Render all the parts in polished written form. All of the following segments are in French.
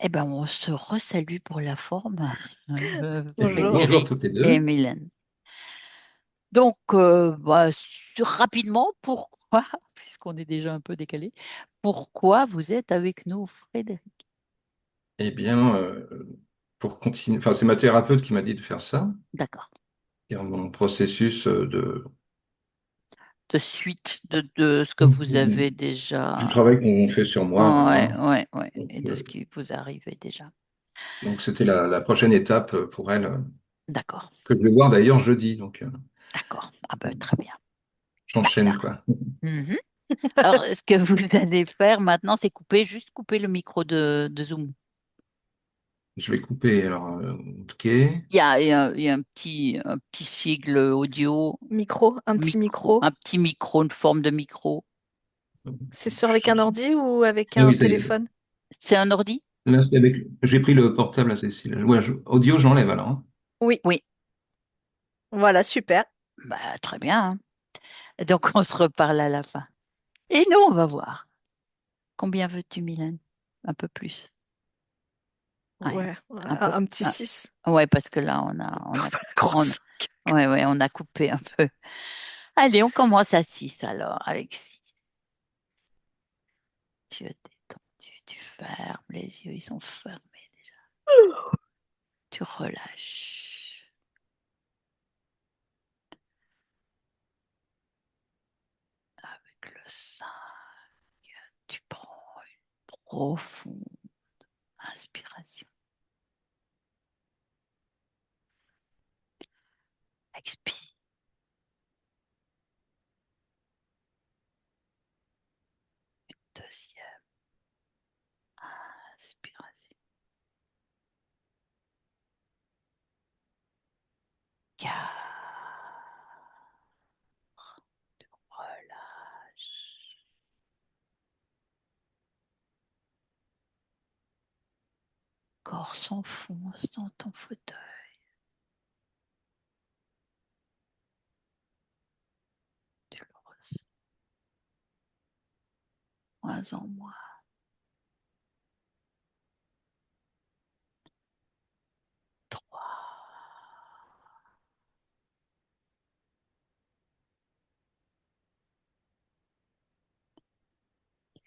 Eh ben, on se resalue pour la forme, Eh bien, Bonjour. bonjour Frédéric toutes les et deux. Mylène. Donc, rapidement, pourquoi, puisqu'on est déjà un peu décalé, pourquoi vous êtes avec nous, Frédéric? Eh bien, pour continuer, enfin, c'est ma thérapeute qui m'a dit de faire ça. D'accord. Et en mon processus De suite de ce que vous avez du déjà. travail qu'on fait sur moi, Ouais, voilà. ouais, ouais. Donc, Et de ce qui vous arrivait déjà. c'était la prochaine étape pour elle, D'accord. que je vais voir d'ailleurs jeudi. Donc, D'accord. Ah ben, très bien. j'enchaîne, D'accord. quoi. Mhm. Alors, ce que vous allez faire maintenant, c'est juste couper le micro de Zoom. Je vais couper, alors, ok. Il y a un petit sigle audio, Micro, un petit micro, micro. un petit micro, une forme de micro. C'est sur avec un ordi ou avec un Oui, ça y est. téléphone? C'est un ordi? Là, j'ai pris le portable à Cécile. Ouais, audio, j'enlève alors, hein. Oui, Oui. voilà, super. Bah, très bien, hein. Donc, on se reparle à la fin. Et nous, on va voir. Combien veux-tu, Mylène? Un peu plus. Ouais, Ouais, un peu. un petit 6 Ouais, parce que là, on a, on, grosse. ouais, on a coupé un peu. Allez, on commence à 6 alors, avec 6. Tu es détendu, tu fermes les yeux, ils sont fermés déjà. Tu relâches. Avec le 5, tu prends une profonde inspiration. Expire. Deuxième inspiration. 4. Relâche. Corps s'enfonce dans ton fauteuil. Tu le ressens moins en moins. 3.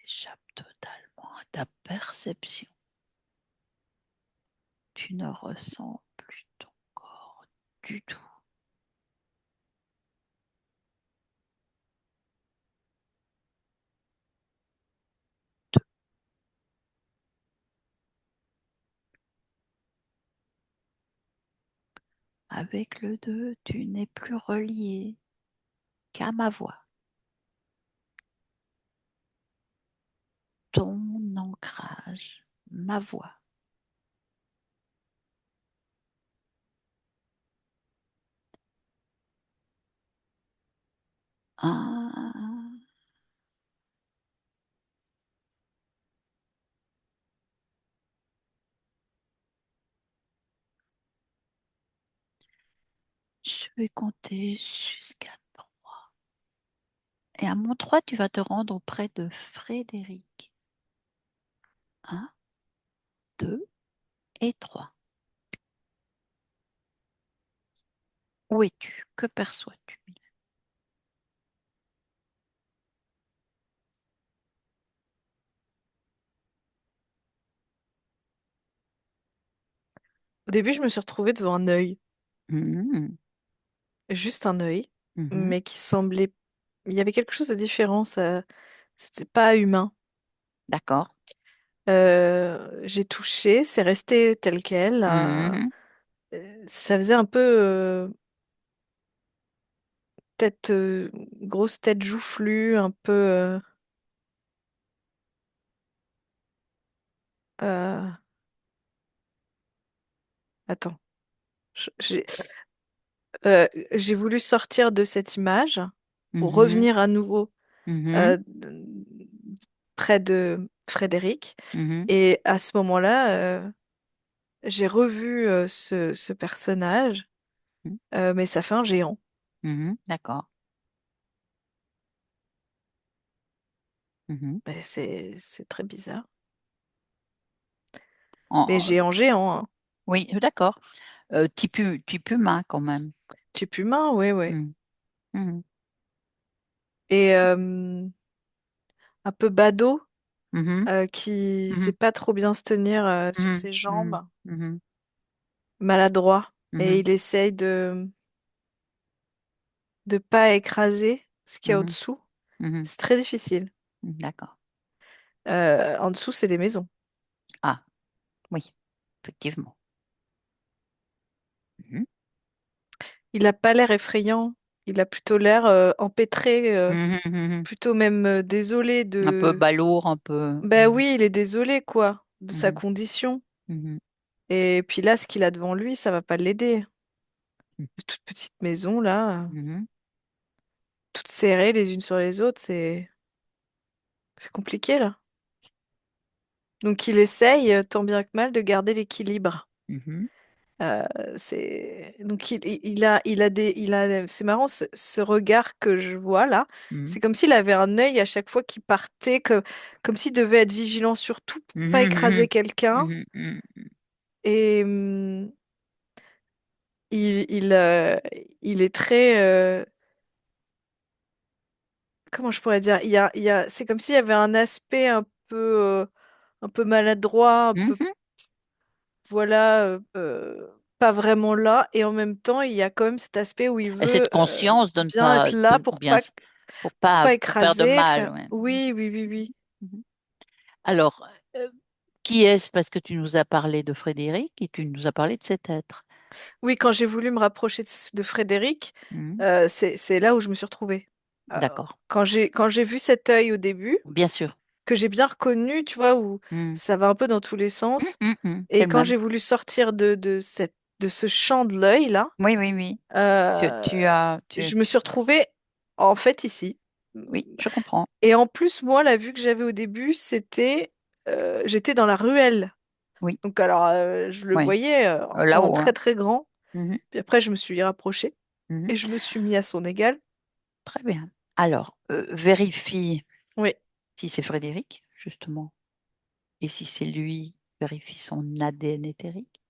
Échappe totalement à ta perception. Tu ne ressens plus ton corps du tout. Avec le 2, tu n'es plus relié qu'à ma voix. Ton ancrage, ma voix. 1. Je vais compter jusqu'à 3. Et à mon 3, tu vas te rendre auprès de Frédéric. 1, 2 et 3. Où es-tu? Que perçois-tu? Au début, je me suis retrouvée devant un œil, Mhm, juste un œil, mhm. mais qui semblait. Il y avait quelque chose de différent, ça. C'était pas humain. D'accord. J'ai touché, c'est resté tel quel. Mhm, Ça faisait un peu tête, grosse tête joufflue, un peu. Euh, Attends, j'ai j'ai voulu sortir de cette image pour mhm, revenir à nouveau mhm, euh, près de Frédéric. mhm, Et à ce moment-là, j'ai revu ce personnage, mhm, mais ça fait un géant. mhm. D'accord. Mhm. Mais c'est très bizarre. Mais En- géant, géant, hein. oui, d'accord. Type humain quand même. Type humain, oui, oui. Mhm. Mhm. Et un peu badaud, Mhm. qui sait Mhm. pas trop bien se tenir sur Mhm. ses Mhm. jambes, Mhm. maladroit. Et Mhm. il essaye de pas écraser ce qu'il y a Mhm. au-dessous. Mhm. C'est très difficile. D'accord. En dessous, c'est des maisons. Ah, oui, effectivement. Mhm. Il a pas l'air effrayant. Il a plutôt l'air empêtré, Mhm. Mhm. plutôt même désolé Un peu de... balourd, un peu. Ben Mhm. oui, il est désolé, quoi, de sa Mhm. condition. Mhm. Et puis là, ce qu'il a devant lui, ça va pas l'aider. Des toutes petites maisons, là, Mhm. toutes serrées les unes sur les autres, c'est compliqué, là. Donc il essaye, tant bien que mal, de garder l'équilibre. Mhm. Euh, donc c'est marrant ce regard que je vois là. Mhm. C'est comme s'il avait un œil à chaque fois qu'il partait, comme s'il devait être vigilant sur tout pour pas écraser Mhm. quelqu'un. Mhm. Mhm. Et il, il, euh, il est très, comment je pourrais dire? C'est comme s'il y avait un aspect un peu maladroit, un peu, Mhm. voilà, pas vraiment là. Et en même temps, il y a quand même cet aspect où il Et cette veut conscience de ne bien être pas, là bien, pour pas pour faire de écraser. mal. Ouais. Oui, oui, oui, oui. Mhm. Alors, qui est-ce? Parce que tu nous as parlé de Frédéric et tu nous as parlé de cet être. Oui, quand j'ai voulu me rapprocher de Frédéric, Mhm. c'est là où je me suis retrouvée. Euh, D'accord. quand j'ai vu cet œil au début, Bien sûr. que j'ai bien reconnu, tu vois, où Mhm. ça va un peu dans tous les sens. C'est Et le quand même. j'ai voulu sortir de ce champ de l'œil-là, Oui, oui, oui. euh, je me suis retrouvée en fait ici. Oui, je comprends. Et en plus, moi, la vue que j'avais au début, j'étais dans la ruelle. Oui, Donc alors, je le oui. voyais en Là-haut, très hein. très grand. Mhm. Puis après, je me suis rapprochée Mhm. et je me suis mis à son égal. Très bien. Alors, vérifie Oui, si c'est Frédéric, justement. Et si c'est lui, vérifie son ADN éthérique.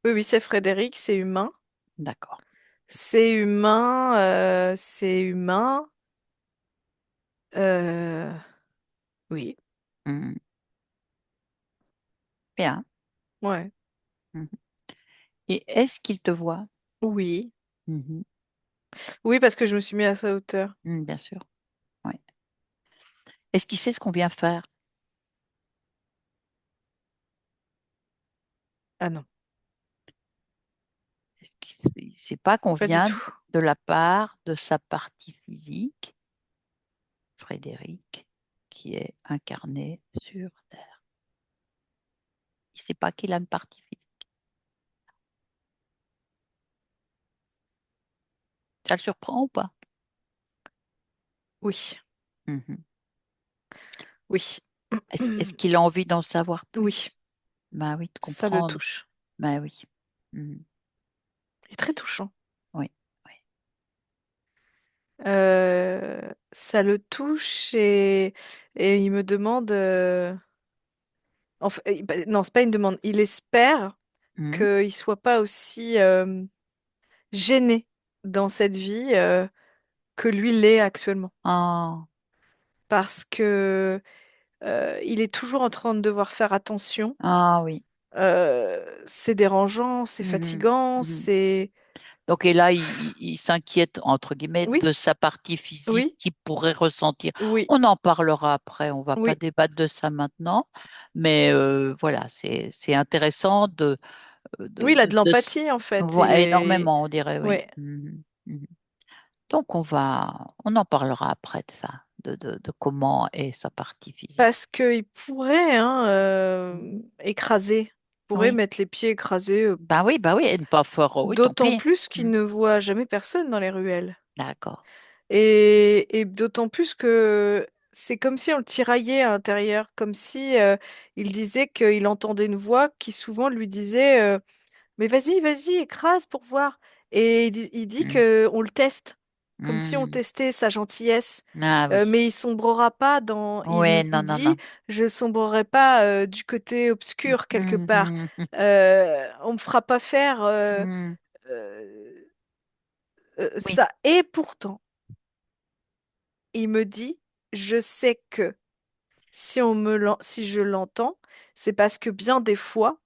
oui, oui, c'est Frédéric, c'est humain. D'accord. C'est humain, c'est humain. Euh, oui, Mhm. Bien. ouais, Mhm. Et est-ce qu'il te voit? oui. Mhm. Oui, parce que je me suis mis à sa hauteur. Mhm, bien sûr. Oui. Est-ce qu'il sait ce qu'on vient faire? Ah non, Est-ce qu'il ne sait pas qu'on pas du vient tout. de la part de sa partie physique, Frédéric, qui est incarné sur Terre? Il ne sait pas qu'il a une partie physique. Ça le surprend ou pas? Oui, Mhm. oui, Est-ce qu'il a envie d'en savoir oui, plus? Ben oui, de ça le comprendre. touche. Ben oui. Mhm. Il est très touchant. Oui, oui. Ça le touche et il me demande. Bah, non, c'est pas une demande. Il espère Mhm. qu'il soit pas aussi gêné dans cette vie que lui l'est actuellement. Ah, Parce que il est toujours en train de devoir faire attention. ah oui. C'est dérangeant, c'est Mhm. fatigant, Mhm. c'est... Donc, et là, il s'inquiète, entre guillemets, Oui, de sa partie physique oui, qu'il pourrait ressentir. oui, On en parlera après, on va pas oui. débattre de ça maintenant, mais voilà, c'est intéressant Oui, il a de de l'empathie en fait. ouais, énormément, on dirait, oui. Ouais. Mhm. Mhm. Donc, on en parlera après de ça, de comment est sa partie physique. Parce qu'il pourrait hein, Mhm. écraser, pourrait Oui, mettre les pieds écrasés, bah oui, et ne pas faire, oui, tant d'autant pis. plus qu'il Mhm. ne voit jamais personne dans les ruelles. D'accord. Et d'autant plus que c'est comme si on le tiraillait à l'intérieur, comme si il disait qu'il entendait une voix qui souvent lui disait mais vas-y, vas-y, écrase pour voir. Et il dit Mhm. que on le teste. comme si on Hmm. testait sa gentillesse. Ah oui. Mais il sombrera pas dans. Ouais, non, Il non, dit, non. je sombrerai pas du côté obscur quelque part. Mhm, On me fera pas faire mhm. euh, Oui, ça. Et pourtant, il me dit, je sais que si je l'entends, c'est parce que bien des fois,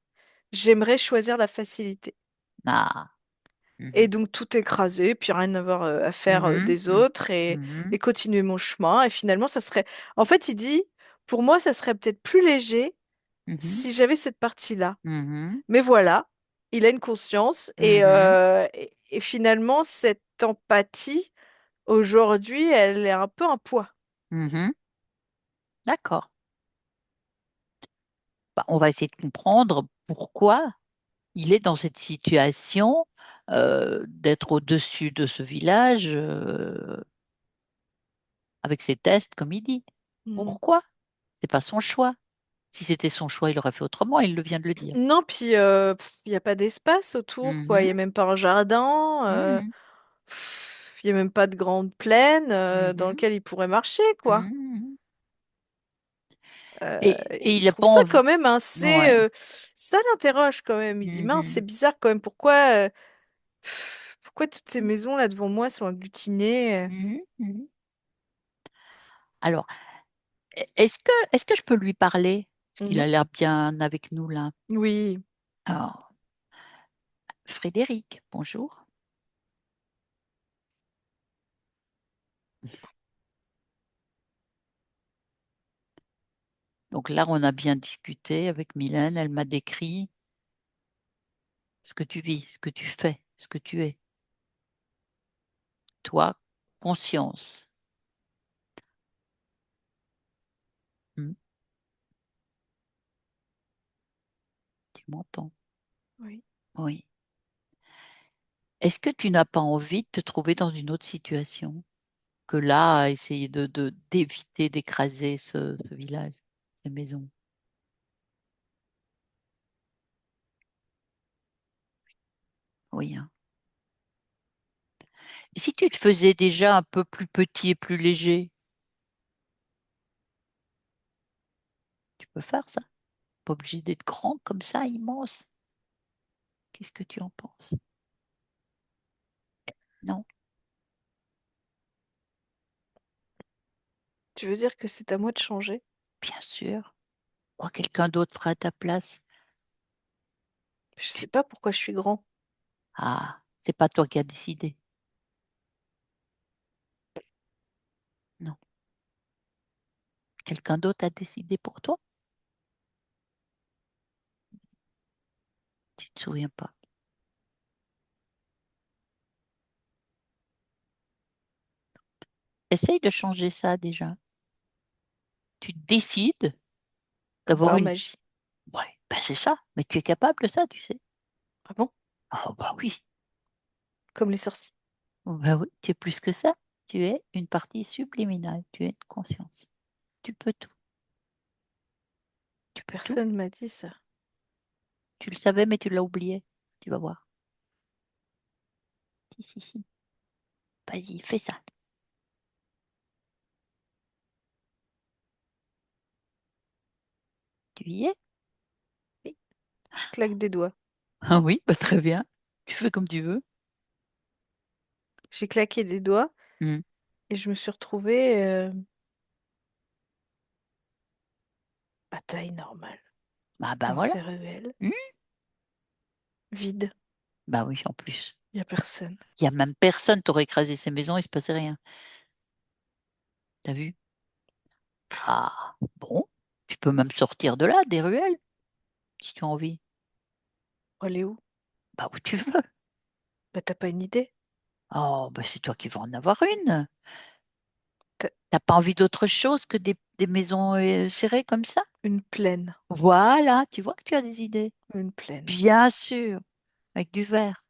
j'aimerais choisir la facilité. ah. Et Mhm, donc tout écraser, puis rien avoir à faire mhm, des mhm, autres mhm, et continuer mon chemin. Et finalement, ça serait... En fait, il dit, pour moi, ça serait peut-être plus léger mhm, si j'avais cette partie-là. mhm, Mais voilà, il a une conscience mhm, et finalement, cette empathie, aujourd'hui, elle est un peu un poids. mhm. D'accord. Bah, on va essayer de comprendre pourquoi il est dans cette situation d'être au-dessus de ce village avec ses tests, comme il dit. Hmm. Pourquoi? C'est pas son choix. Si c'était son choix, il aurait fait autrement, il vient de le dire. Non, puis il n'y a pas d'espace autour, quoi. Il Mhm, n'y a même pas un jardin. mhm, Il n'y a même pas de grande plaine dans mhm, lequel il pourrait marcher, quoi. mhm. Et il Il n'a trouve pas ça envie. quand même assez... Ouais. Ça l'interroge quand même. Il dit, mince, c'est Mhm, bizarre quand même. Pourquoi toutes ces maisons là devant moi sont agglutinées? mhm, mhm. Alors, est-ce que je peux lui parler? Parce qu'il Mhm. a l'air bien avec nous là. Oui, Alors, Frédéric, bonjour. Donc là, on a bien discuté avec Mylène. Elle m'a décrit ce que tu vis, ce que tu fais, ce que tu es. Toi, conscience. Hmm, tu m'entends? oui. Oui. Est-ce que tu n'as pas envie de te trouver dans une autre situation que là, à essayer d'éviter d'écraser ce village, ces maisons? Oui, hein. Et si tu te faisais déjà un peu plus petit et plus léger, tu peux faire ça. Pas obligé d'être grand comme ça, immense. Qu'est-ce que tu en penses? Non, Tu veux dire que c'est à moi de changer? bien sûr. Quoi, quelqu'un d'autre fera à ta place. Je Tu- sais pas pourquoi je suis grand. Ah, c'est pas toi qui as décidé. Non. Quelqu'un d'autre a décidé pour toi? Tu te souviens pas. Essaye de changer ça déjà. Tu décides Comme d'avoir par une... magie. Ouais, ben c'est ça. Mais tu es capable de ça, tu sais. Ah bon? Ah bah oui. Comme les sorciers. Oh, bah oui, tu es plus que ça. Tu es une partie subliminale. Tu es une conscience. Tu peux tout. Tu peux tout. Personne m'a dit ça. Tu le savais, mais tu l'as oublié. Tu vas voir. Si, si, si. Vas-y, fais ça. Tu y es? Oui. Je claque des doigts. Ah oui, bah très bien. Tu fais comme tu veux. J'ai claqué des doigts Hmm. et je me suis retrouvée à taille normale. Bah, bah Dans voilà. ces ruelles, Hmm. vides. Bah oui, en plus. Il n'y a personne. Il y a même personne. T'aurais écrasé ces maisons, il se passait rien. T'as vu? Ah, bon. Tu peux même sortir de là, des ruelles, si tu as envie. Pour aller où? Bah où tu veux. Bah t'as pas une idée? Oh, bah c'est toi qui vas en avoir une. T'as T'as pas envie d'autre chose que des maisons serrées comme ça? une plaine. Voilà, tu vois que tu as des idées. Une plaine. Bien sûr, avec du verre.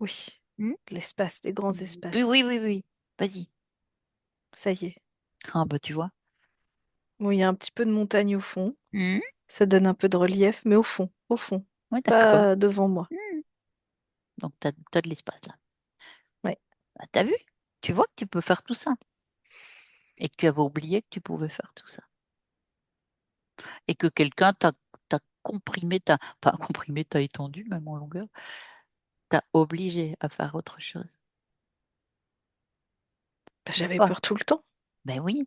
Oui. Hmm. De l'espace, des grands Oui, espaces. oui, oui, oui. Vas-y. Ça y est. Ah, bah tu vois. Bon, il y a un petit peu de montagne au fond. Hmm. Ça donne un peu de relief, mais au fond. Ouais, d'accord. Pas devant moi. Hmm. Donc, t'as de l'espace là. Ouais. Bah, t'as vu? Tu vois que tu peux faire tout ça et que tu avais oublié que tu pouvais faire tout ça et que quelqu'un t'a comprimé, pas comprimé, t'a étendu même en longueur, t'a obligé à faire autre chose. Bah, j'avais Pourquoi? peur tout le temps. Ben oui.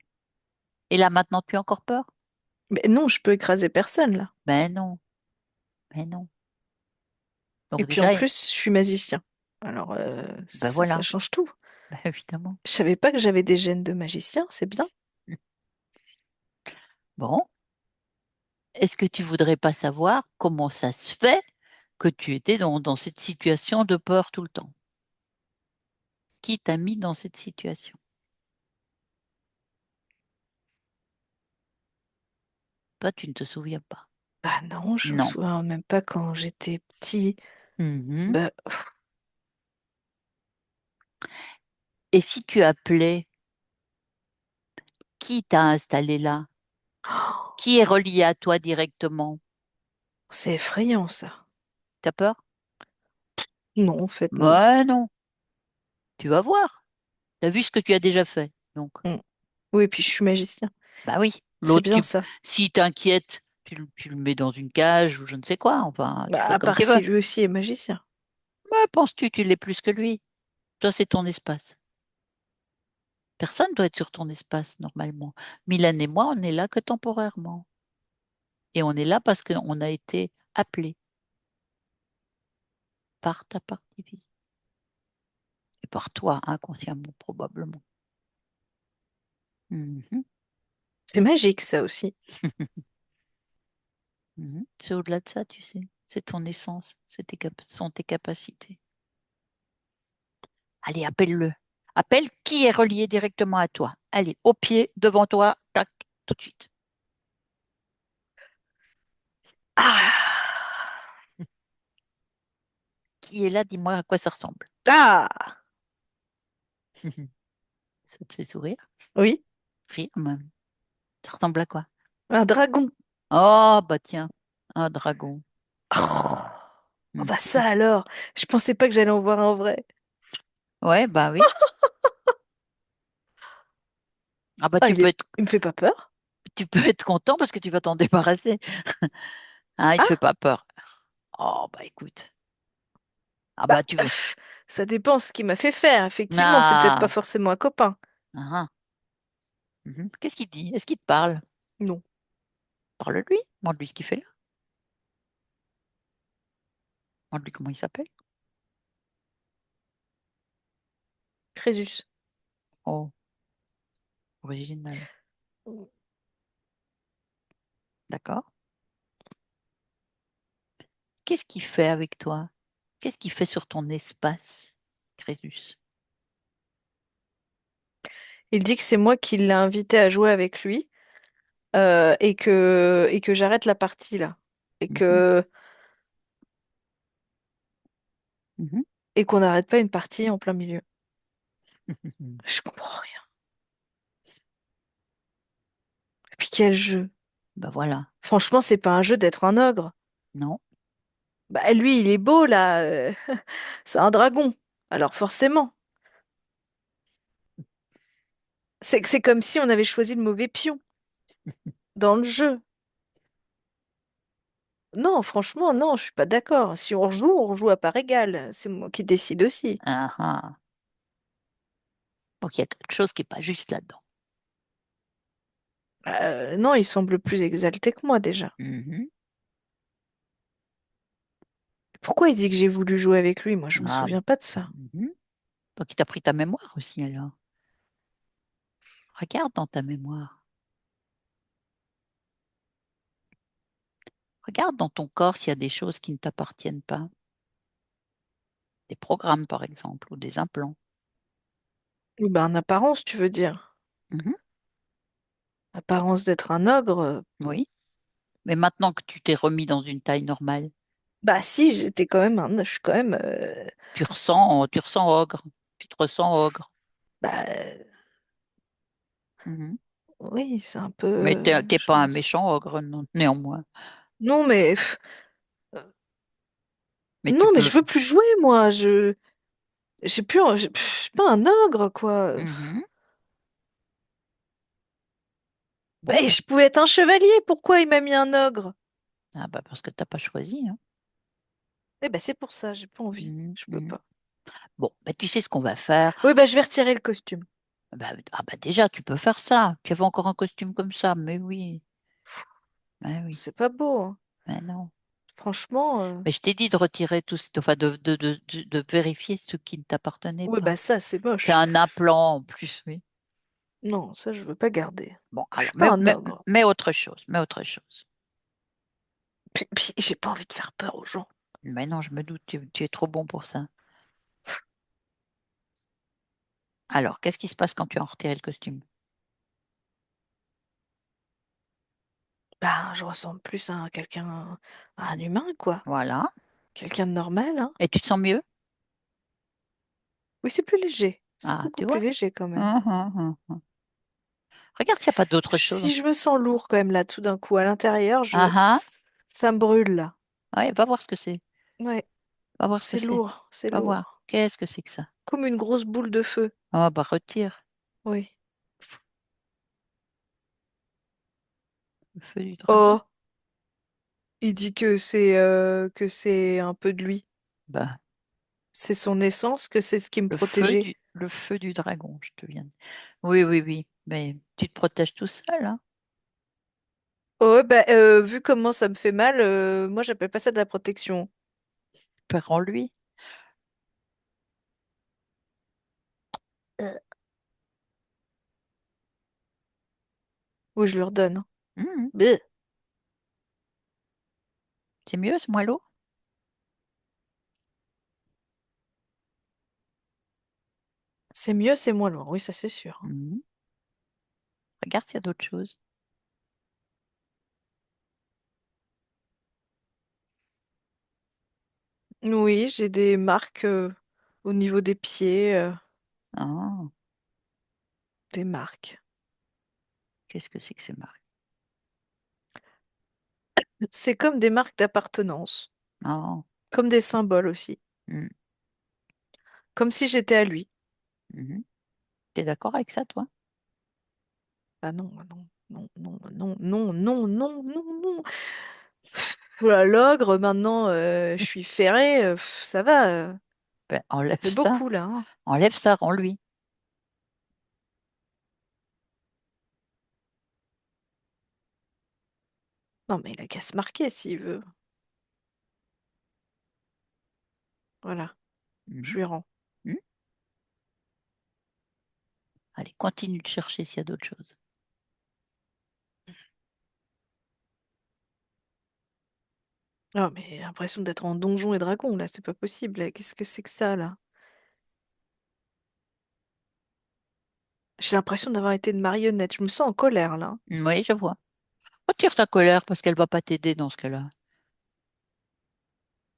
Et là maintenant tu as encore peur? Mais non, je peux écraser personne là. Ben non, ben non. Et Donc puis en déjà, plus, je suis magicien. Alors, ben ça voilà, change tout. ben évidemment. Je savais pas que j'avais des gènes de magicien, c'est bien. Bon, est-ce que tu voudrais pas savoir comment ça se fait que tu étais dans cette situation de peur tout le temps? Qui t'a mis dans cette situation? Toi, tu ne te souviens pas. Ah non, je me Non. souviens même pas quand j'étais petit. Mhm. Bah, Et si tu appelais, qui t'a installé là? Qui est relié à toi directement? c'est effrayant ça. T'as peur? Non, en fait, non. Ben non, tu vas voir. T'as vu ce que tu as déjà fait. Donc, Mm. Oui, puis je suis magicien. bah oui. C'est L'autre, bien ça. si t'inquiète, tu le mets dans une cage ou je ne sais quoi. Enfin, tu Bah, fais à comme part tu veux. si lui aussi est magicien. Mais penses-tu, tu l'es plus que lui? Toi, c'est ton espace. Personne doit être sur ton espace normalement. Milan et moi, on est là que temporairement. Et on est là parce qu'on a été appelé par ta partie physique. Et par toi, inconsciemment, probablement. Mhm, C'est magique ça aussi. mhm. C'est au-delà de ça, tu sais. C'est ton essence, sont tes capacités. Allez, appelle-le. Appelle qui est relié directement à toi. Allez, au pied, devant toi, tac, tout de suite. Ah! Qui est là, dis-moi à quoi ça ressemble. Ah! Ça te fait sourire? Oui, Rire même. Ça ressemble à quoi? un dragon. Oh, bah tiens, un dragon. Oh, oh bah Mhm. ça alors. Je pensais pas que j'allais en voir un vrai. Ouais, bah oui. Ah bah Ah, il me fait pas peur. tu peux être content parce que tu vas t'en débarrasser. Hein, il te fait Ah, pas peur. Oh bah écoute. Ah bah, bah tu veux. ça dépend ce qu'il m'a fait faire. Effectivement, c'est peut-être pas Ah, forcément un copain. ah, ah. Mhm. Qu'est-ce qu'il dit? Est-ce qu'il te parle? Non. Parle-lui. Demande-lui ce qu'il fait là. Demande-lui comment il s'appelle. Crésus. Oh, original. D'accord. Qu'est-ce qu'il fait avec toi? Qu'est-ce qu'il fait sur ton espace, Crésus? Il dit que c'est moi qui l'ai invité à jouer avec lui et que j'arrête la partie là. Et Mhm, que mhm, et qu'on n'arrête pas une partie en plein milieu. mhm. Je comprends rien. Et puis quel jeu. Bah voilà. Franchement, c'est pas un jeu d'être un ogre. Non. Bah lui, il est beau là. C'est un dragon. Alors forcément. C'est comme si on avait choisi le mauvais pion dans le jeu. Non, franchement, non, je suis pas d'accord. Si on rejoue à part égale. C'est moi qui décide aussi. Ah, ah. Donc il y a quelque chose qui n'est pas juste là-dedans. Non, il semble plus exalté que moi déjà. Mhm. Pourquoi il dit que j'ai voulu jouer avec lui? Moi, je me Ah, souviens pas de ça. mhm. Donc il t'a pris ta mémoire aussi alors. Regarde dans ta mémoire. Regarde dans ton corps s'il y a des choses qui ne t'appartiennent pas. Des programmes par exemple ou des implants. Oui, bah, en apparence, tu veux dire. Mhm. Apparence d'être un ogre. Oui. Mais maintenant que tu t'es remis dans une taille normale, Bah si, j'étais quand même je suis quand même. tu ressens ogre. Tu te ressens ogre. Bah Mhm. oui, c'est un peu. Mais t'es pas un méchant ogre, néanmoins. Non, mais Mais tu non, mais peux. je veux plus jouer, moi. Je. J'ai plus, je suis pas un ogre, quoi. Mhm. Bon, Mais je pouvais être un chevalier. Pourquoi il m'a mis un ogre? ah bah parce que t'as pas choisi, hein. Eh ben, c'est pour ça, j'ai pas envie. Mhm, Je peux mhm. pas. Bon, bah, tu sais ce qu'on va faire. Oui, bah, je vais retirer le costume. Bah, ah bah déjà, tu peux faire ça. Tu avais encore un costume comme ça, mais oui, mais oui, C'est pas beau, hein. mais non. Franchement, Mais je t'ai dit de retirer tout, enfin de vérifier ce qui ne t'appartenait ouais, pas. bah, ça, c'est C'est moche. un implant en plus, oui. Non, ça, je veux pas garder. Bon, Je alors, suis pas un ogre. mets autre chose, mets autre chose. Puis, j'ai pas envie de faire peur aux gens. Mais non, je me doute, tu es trop bon pour ça. Alors, qu'est-ce qui se passe quand tu as retiré le costume? Bah, je ressemble plus à quelqu'un, à un humain, quoi. Voilà. Quelqu'un de normal, hein. Et tu te sens mieux? Oui, c'est plus léger. C'est Ah, beaucoup tu plus vois? léger quand même. Hum, hum, hum. Regarde s'il n'y a pas d'autre chose. Si je me sens lourd quand même là, tout d'un coup, à l'intérieur, Ah ah, ça me brûle là. ouais, va voir ce que c'est. Ouais, Va voir ce que c'est c'est. lourd, c'est Va voir. lourd. Qu'est-ce que c'est que ça? Comme une grosse boule de feu. Ah bah retire Oui. le feu du dragon. Oh, il dit que c'est un peu de lui. Bah, C'est son essence, que c'est ce qui me protégeait. le feu du dragon, je te viens de dire. Oui, oui, oui. Mais tu te protèges tout seul, hein. Oh, ouais, bah, vu comment ça me fait mal, moi j'appelle pas ça de la protection. Père en lui. Euh. Oui, je leur donne. Mhm. Bleh. C'est mieux, c'est moins lourd? C'est mieux, c'est moins lourd. Oui, ça c'est sûr. Mhm. Regarde s'il y a d'autres choses. Oui, j'ai des marques au niveau des pieds, Ah, des marques. qu'est-ce que c'est que ces marques? C'est comme des marques d'appartenance, Ah, comme des symboles aussi, mhm, comme si j'étais à lui. mhm. T'es d'accord avec ça, toi? Ah non, ah non, non, non, non, non, non, non, non, non. Voilà, l'ogre, maintenant, je suis ferrée, ça va, Ben, enlève c'est ça. beaucoup là, hein. Enlève ça, rends-lui. Non, mais il a qu'à se marquer s'il veut. Voilà, je Mhm, lui rends. mhm. Allez, continue de chercher s'il y a d'autres choses. Non, mais j'ai l'impression d'être en donjon et dragon là, c'est pas possible. Qu'est-ce que c'est que ça là? J'ai l'impression d'avoir été une marionnette. Je me sens en colère là. Oui, je vois. Retire ta colère parce qu'elle va pas t'aider dans ce cas-là.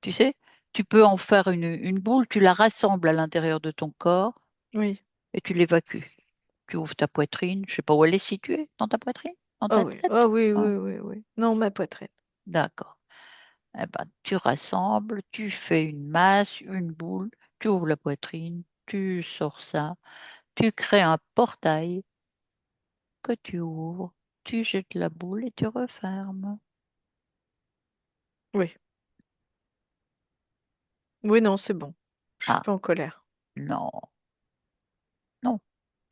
Tu sais, tu peux en faire une boule, tu la rassembles à l'intérieur de ton corps Oui. et tu l'évacues. Tu ouvres ta poitrine, je sais pas où elle est située, dans ta poitrine, dans Oh ta oui, oh tête. oui, Ah, oui, oui, oui. Non, ma poitrine. d'accord. Eh ben, tu rassembles, tu fais une masse, une boule, tu ouvres la poitrine, tu sors ça, tu crées un portail que tu ouvres, tu jettes la boule et tu refermes. Oui. Oui, non, c'est bon. Je suis Ah, pas en colère. non, non. De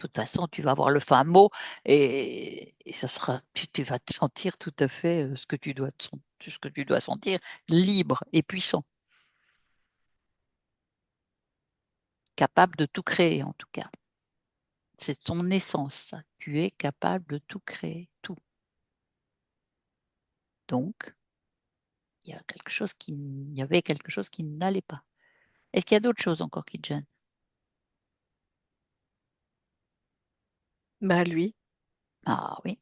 toute façon, tu vas avoir le fin mot et ça sera, tu vas te sentir tout à fait ce que tu dois ce que tu dois sentir, libre et puissant, capable de tout créer en tout cas. C'est ton essence, ça. Tu es capable de tout créer, tout. Donc, il y avait quelque chose qui n'allait pas. Est-ce qu'il y a d'autres choses encore qui te gênent? Bah lui. Ah oui,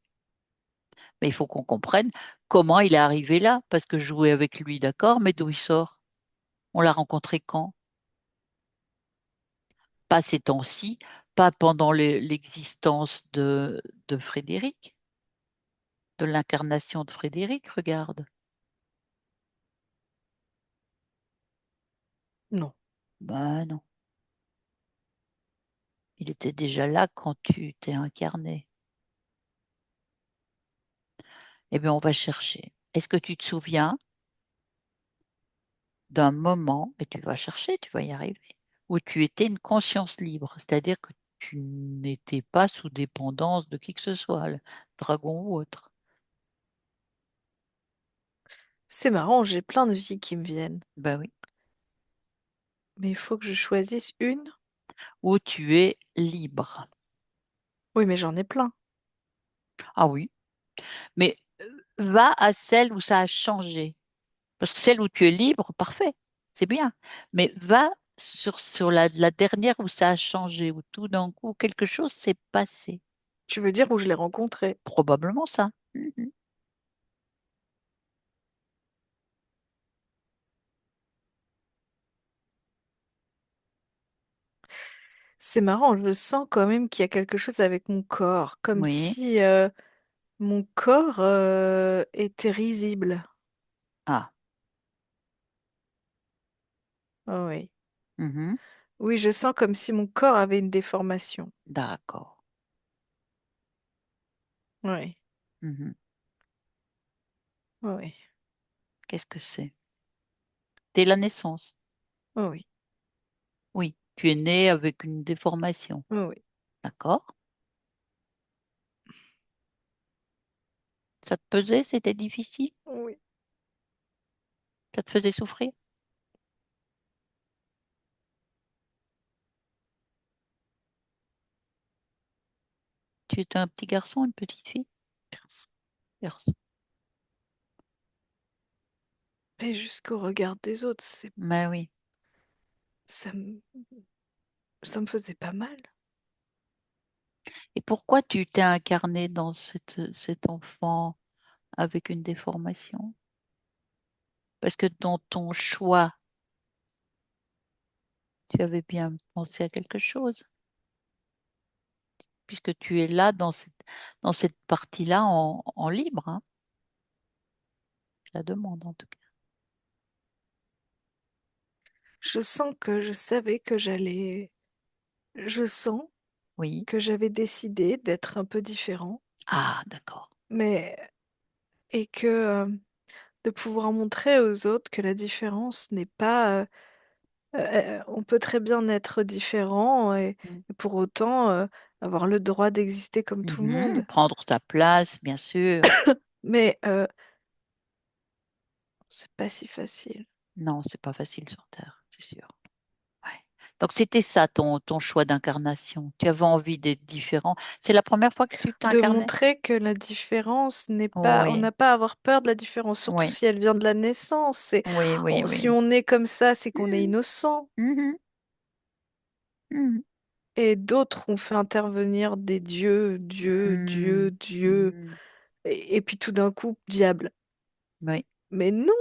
mais il faut qu'on comprenne comment il est arrivé là, parce que jouer avec lui, d'accord, mais d'où il sort? On l'a rencontré quand? Pas ces temps-ci, pas pendant l'existence de Frédéric, de l'incarnation de Frédéric, regarde. Non. Ben non. Il était déjà là quand tu t'es incarné. Eh bien, on va chercher. Est-ce que tu te souviens d'un moment, et tu vas chercher, tu vas y arriver, où tu étais une conscience libre, c'est-à-dire que tu n'étais pas sous dépendance de qui que ce soit, le dragon ou autre. C'est marrant, j'ai plein de vies qui me viennent. Ben oui. Mais il faut que je choisisse une. Où tu es libre. Oui, mais j'en ai plein. Ah oui. Mais va à celle où ça a changé. Parce que celle où tu es libre, parfait, c'est bien. Mais va sur la dernière où ça a changé, où tout d'un coup quelque chose s'est passé. Tu veux dire où je l'ai rencontré? Probablement ça. Mhm. C'est marrant, je sens quand même qu'il y a quelque chose avec mon corps, comme Oui. si mon corps était risible. Ah. Oh oui. Mhm. Oui, je sens comme si mon corps avait une déformation. D'accord. Oui, Mhm. oui, Qu'est-ce que c'est? Dès la naissance. oui, Oui. Tu es né avec une déformation. oui, D'accord. Ça te pesait, c'était difficile? oui. Ça te faisait souffrir? Tu étais un petit garçon, une petite fille? Garçon. Et jusqu'au regard des autres, Mais oui. ça me, ça me faisait pas mal. Et pourquoi tu t'es incarné dans cet enfant avec une déformation? Parce que dans ton choix, tu avais bien pensé à quelque chose, puisque tu es là dans cette partie-là en libre, hein. Je la demande en tout cas. Je sens que je savais que je sens Oui. que j'avais décidé d'être un peu différent, Ah, d'accord. mais, et que de pouvoir montrer aux autres que la différence n'est pas, on peut très bien être différent Mm. et pour autant avoir le droit d'exister comme tout le Mhm. monde. Prendre ta place, bien sûr. Mais c'est pas si facile. Non, c'est pas facile sur Terre, c'est sûr. Ouais. Donc c'était ça ton choix d'incarnation. Tu avais envie d'être différent. C'est la première fois que tu De t'incarnais? montrer que la différence n'est pas, on Oui, n'a pas à avoir peur de la différence, surtout oui, si elle vient de la naissance. oui, oui, Si oui. on est comme ça, c'est qu'on est Mhm, innocent. mhm, mhm, Et d'autres ont fait intervenir des dieux, Dieu, Dieu, mhm, Dieu, mhm. et puis tout d'un coup, diable. Oui, Mais non,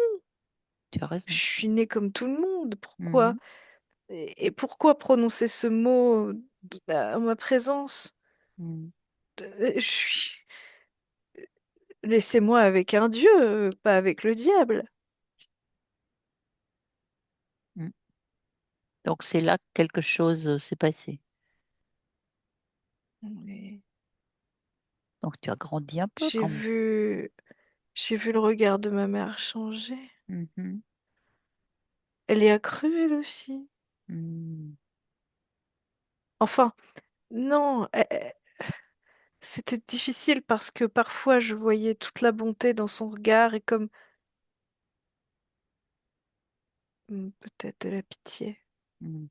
tu as je raison. suis née comme tout le monde. Pourquoi? Mhm, Pourquoi prononcer ce mot en ma présence? mhm, Je suis... Laissez-moi avec un dieu, pas avec le diable. mhm. Donc c'est là que quelque chose s'est passé. Oui. Donc tu as grandi un peu J'ai quand même. vu, j'ai vu le regard de ma mère changer. Mhm, Elle y a cru, elle aussi. mhm, Enfin, non, c'était difficile parce que parfois je voyais toute la bonté dans son regard et comme peut-être de la pitié, mhm,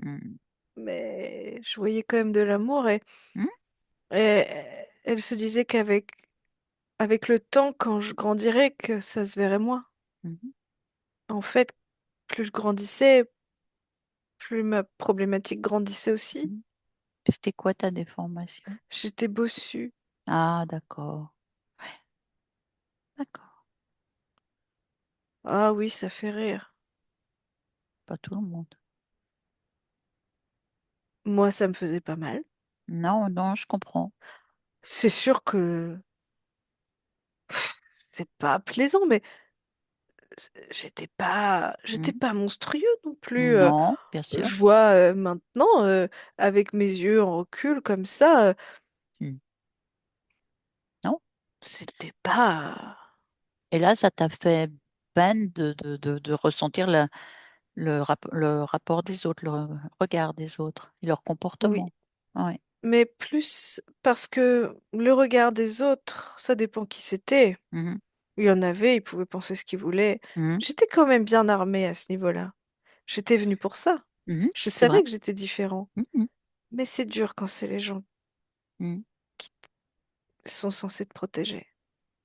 mhm. mais je voyais quand même de l'amour Mhm, et elle se disait avec le temps, quand je grandirais, que ça se verrait moins. mhm, En fait, plus je grandissais, plus ma problématique grandissait aussi. mhm. C'était quoi ta déformation? J'étais bossue. Ah, d'accord. Ouais, d'accord. Ah oui, ça fait rire. Pas tout le monde. Moi, ça me faisait pas mal. Non, non, je comprends. C'est sûr que c'est pas plaisant, mais j'étais Mhm. pas monstrueux non plus. Non, bien sûr. Je vois maintenant, avec mes yeux en recul comme ça, Mhm. Non. c'était pas. Et là, ça t'a fait peine de ressentir le rapport des autres, le regard des autres et leur Oui, comportement. Ouais. mais plus parce que le regard des autres, ça dépend qui c'était. Mhm. Il y en avait, ils pouvaient penser ce qu'ils voulaient. Mhm. J'étais quand même bien armée à ce niveau-là. J'étais venue pour ça. Mhm. Je C'est vrai. savais que j'étais différent. Mhm. Mais c'est dur quand c'est les gens Mhm. qui sont censés te protéger.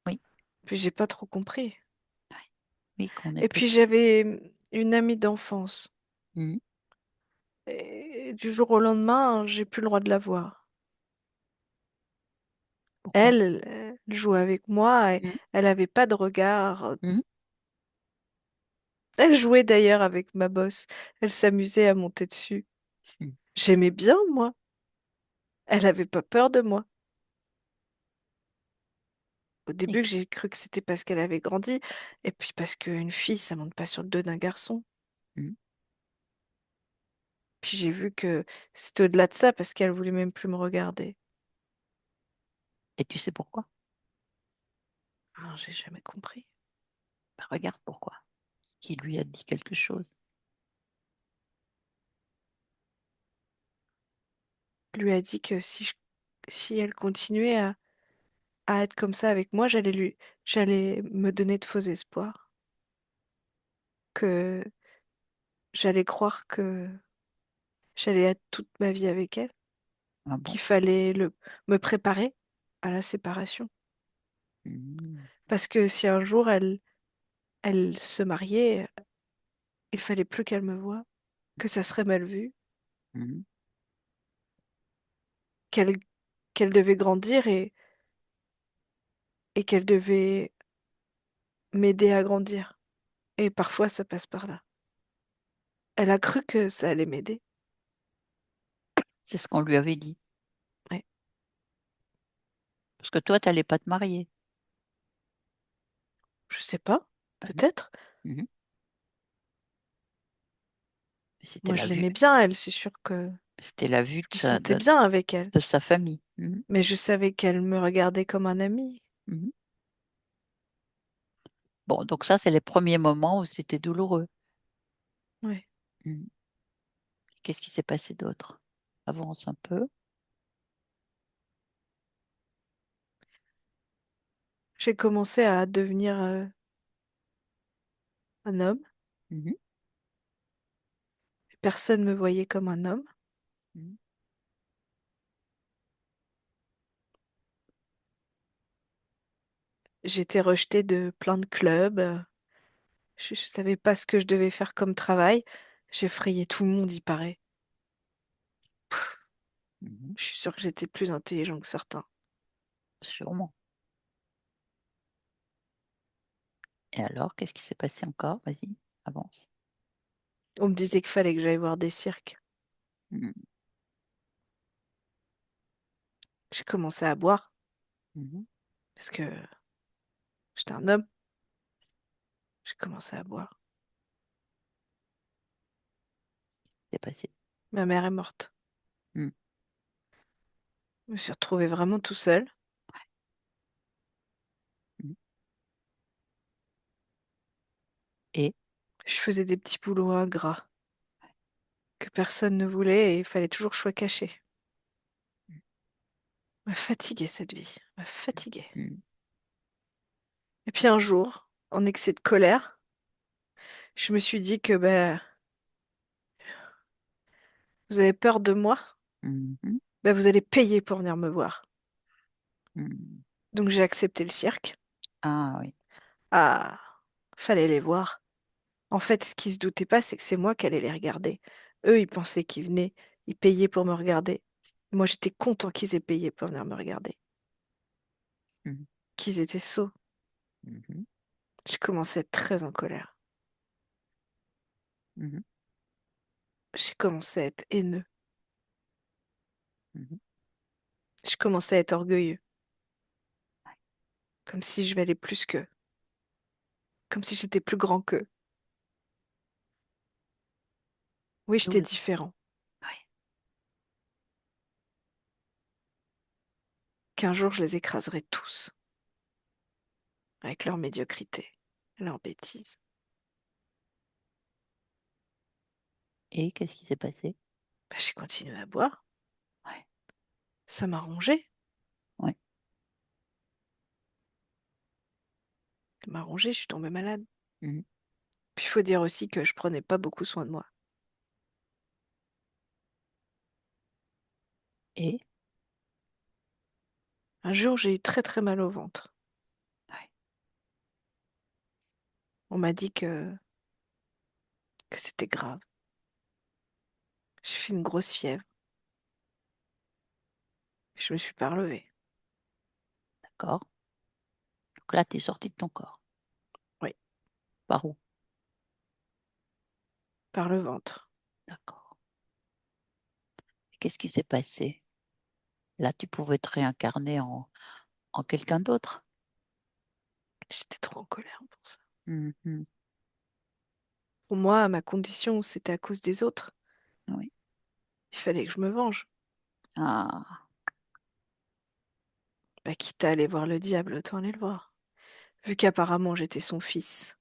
Oui. Puis j'ai pas trop compris. Ouais. Oui, qu'on est Et puis petit. j'avais une amie d'enfance. Mhm. Et du jour au lendemain, j'ai plus le droit de la voir. Pourquoi? Elle jouait avec moi et Mhm. elle avait pas de regard. Mhm. Elle jouait d'ailleurs avec ma bosse. Elle s'amusait à monter dessus. Mhm. J'aimais bien, moi. Elle avait pas peur de moi. Au Et- début, j'ai cru que c'était parce qu'elle avait grandi, et puis parce qu'une fille, ça monte pas sur le dos d'un garçon. Mhm. Puis j'ai vu que c'était au-delà de ça, parce qu'elle voulait même plus me regarder. Et tu sais pourquoi? Ah, j'ai jamais compris. Ben, regarde pourquoi. Qui lui a dit quelque chose? Elle lui a dit que si elle continuait à être comme ça avec moi, j'allais me donner de faux espoirs, que j'allais croire que j'allais être toute ma vie avec elle, Ah bon? qu'il fallait me préparer à la séparation. Mhm. Parce que si un jour elle se mariait, il fallait plus qu'elle me voie, que ça serait mal vu, Mhm. qu'elle qu'elle devait grandir et qu'elle devait m'aider à grandir. Et parfois, ça passe par là. Elle a cru que ça allait m'aider. C'est ce qu'on lui avait dit. Ouais. Parce que toi, tu n'allais pas te marier. Je sais pas, Ben non. peut-être. Mhm. Mais Moi, je l'aimais bien, elle, c'est sûr que c'était la vue je me sentais bien avec elle. de sa famille. Mhm. Mais je savais qu'elle me regardait comme un ami. Mhm. Bon, donc ça, c'est les premiers moments où c'était douloureux. Ouais. Mhm. Qu'est-ce qui s'est passé d'autre? Avance un peu. J'ai commencé à devenir un homme. Mhm. Personne me voyait comme un homme. Mhm. J'étais rejetée de plein de clubs. Je savais pas ce que je devais faire comme travail. J'effrayais tout le monde, il paraît. Mhm. Je suis sûre que j'étais plus intelligent que certains. Sûrement. Et alors, qu'est-ce qui s'est passé encore? Vas-y, avance. On me disait qu'il fallait que j'aille voir des cirques. Mhm. J'ai commencé à boire Mhm. parce que j'étais un homme. J'ai commencé à boire. C'est passé. Ma mère est morte. Mhm. Je me suis retrouvée vraiment tout seul. Mhm. Et Je faisais des petits boulots ingrats que personne ne voulait et il fallait toujours que je sois cachée. M'a fatiguée cette vie. M'a fatiguée. mhm. Et puis un jour, en excès de colère, je me suis dit que ben, vous avez peur de moi, Mhm. ben, vous allez payer pour venir me voir. Mhm. Donc j'ai accepté le cirque. Ah oui. Ah, fallait les voir. En fait, ce qu'ils se doutaient pas, c'est que c'est moi qui allais les regarder. Eux, ils pensaient qu'ils venaient, ils payaient pour me regarder. Moi, j'étais content qu'ils aient payé pour venir me regarder. Mhm. Qu'ils étaient sots. Mhm. J'ai commencé à être très en colère. Mhm. J'ai commencé à être haineux. Mhm. J'ai commencé à être orgueilleux. Comme si je valais plus qu'eux. comme si j'étais plus grand qu'eux. Oui, j'étais 12. différent. Ouais. Qu'un jour je les écraserai tous, avec leur médiocrité, leur bêtise. Et qu'est-ce qui s'est passé? Bah, j'ai continué à boire. Ouais. Ça m'a rongé. Ouais. Ça m'a rongé, je suis tombée malade. Mhm. Puis il faut dire aussi que je prenais pas beaucoup soin de moi. Et Un jour, j'ai eu très très mal au ventre. ouais. On m'a dit que c'était grave. J'ai fait une grosse fièvre. Je me suis pas relevée. D'accord. Donc là, tu es sorti de ton corps. Oui, Par où? par le ventre. D'accord. Et qu'est-ce qui s'est passé? Là, tu pouvais te réincarner en quelqu'un d'autre. J'étais trop en colère pour ça. Mhm. Pour moi, ma condition, c'était à cause des autres. Oui. Il fallait que je me venge. Ah. Bah, quitte à aller voir le diable, autant aller le voir. Vu qu'apparemment j'étais son fils,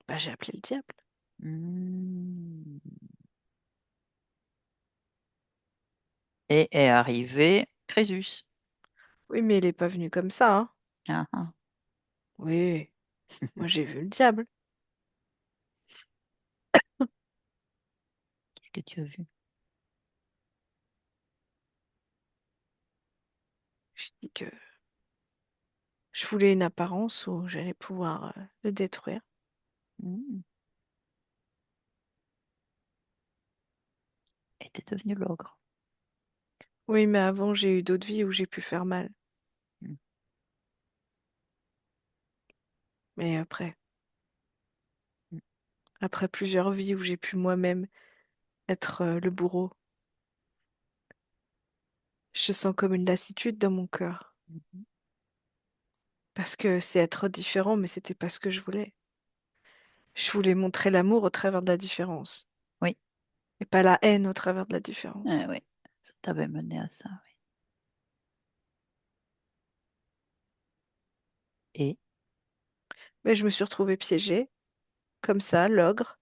bah, j'ai appelé le diable. Hmm. Et est arrivé Crésus. Oui, mais il est pas venu comme ça, hein. Ah, ah. Oui, moi j'ai vu le diable. Qu'est-ce que tu as vu? Je dis que je voulais une apparence où j'allais pouvoir le détruire. Hmm. Et t'es devenu l'ogre. Oui, mais avant j'ai eu d'autres vies où j'ai pu faire mal. Hmm. Mais après, Hmm. après plusieurs vies où j'ai pu moi-même être le bourreau, je sens comme une lassitude dans mon cœur. Mhm. Parce que c'est être différent, mais c'était pas ce que je voulais. Je voulais montrer l'amour au travers de la différence, Oui, et pas la haine au travers de la différence. oui, ça t'avait mené à ça, oui. Et Mais je me suis retrouvée piégée, comme ça, l'ogre,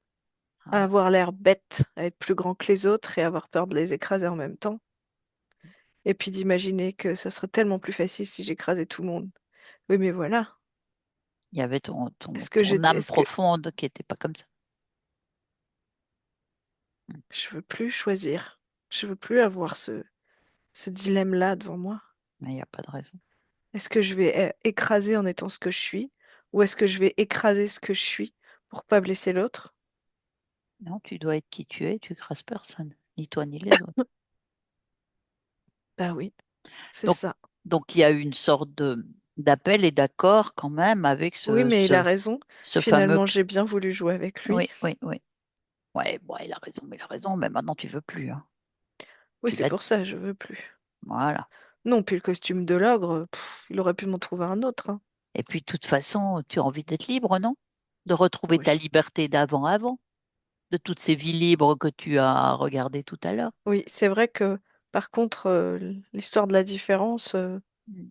à ah, avoir l'air bête, à être plus grand que les autres et avoir peur de les écraser en même temps. Et puis d'imaginer que ça serait tellement plus facile si j'écrasais tout le monde. Oui, mais voilà. il y avait ton, Est-ce que ton j'étais, âme est-ce que profonde qui n'était pas comme ça. Hmm. je veux plus choisir? Je veux plus avoir ce dilemme-là devant moi. Mais il n'y a pas de raison. Est-ce que je vais écraser en étant ce que je suis, ou est-ce que je vais écraser ce que je suis pour pas blesser l'autre? Non, tu dois être qui tu es, tu écrases personne, ni toi ni les autres. Bah oui, c'est Donc, ça. donc il y a eu une sorte de d'appel et d'accord quand même avec Oui, mais il a raison. ce fameux. Finalement, j'ai bien voulu jouer avec lui. Oui, oui, oui. Ouais, bon, il a raison, mais maintenant tu veux plus, hein. Oui, Tu c'est l'as pour dit. ça, je veux plus. Voilà. Non, puis le costume de l'ogre, il aurait pu m'en trouver un autre, hein. Et puis, de toute façon, tu as envie d'être libre, non? De retrouver Oui. ta liberté d'avant, de toutes ces vies libres que tu as regardées tout à l'heure. Oui, c'est vrai que, par contre, l'histoire de la différence, Mm.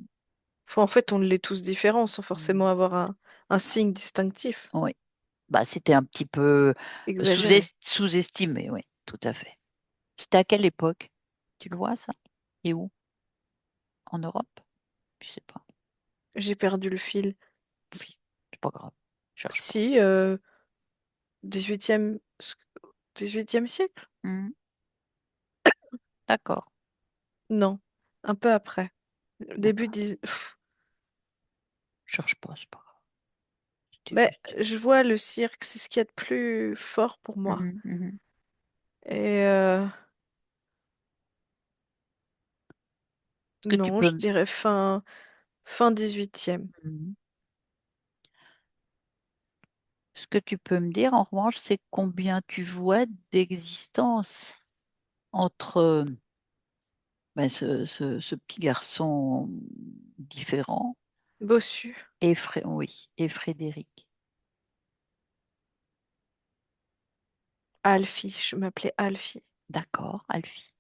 en fait, on l'est tous différents sans Mm. forcément avoir un signe distinctif. Oui. Bah, c'était un petit peu Exagéré. sous-estimé, oui, tout à fait. C'était à quelle époque? Tu le vois, ça? Et où? En Europe? Je sais pas. J'ai perdu le fil. Oui, c'est pas grave. Cherche pas. Si, 18e, 18e siècle? Mm. D'accord. Non, un peu après. Début D'accord. 10... Cherche pas, c'est pas grave. C'était Mais juste. je vois le cirque, c'est ce qu'il y a de plus fort pour moi. Mhm, mhm. Et Est-ce que tu non, je peux. dirais fin 18e. Mhm. Ce que tu peux me dire, en revanche, c'est combien tu vois d'existence entre ben, ce petit garçon différent Bossu. Oui, et Frédéric. Alfie. Je m'appelais Alfie. D'accord, Alfie.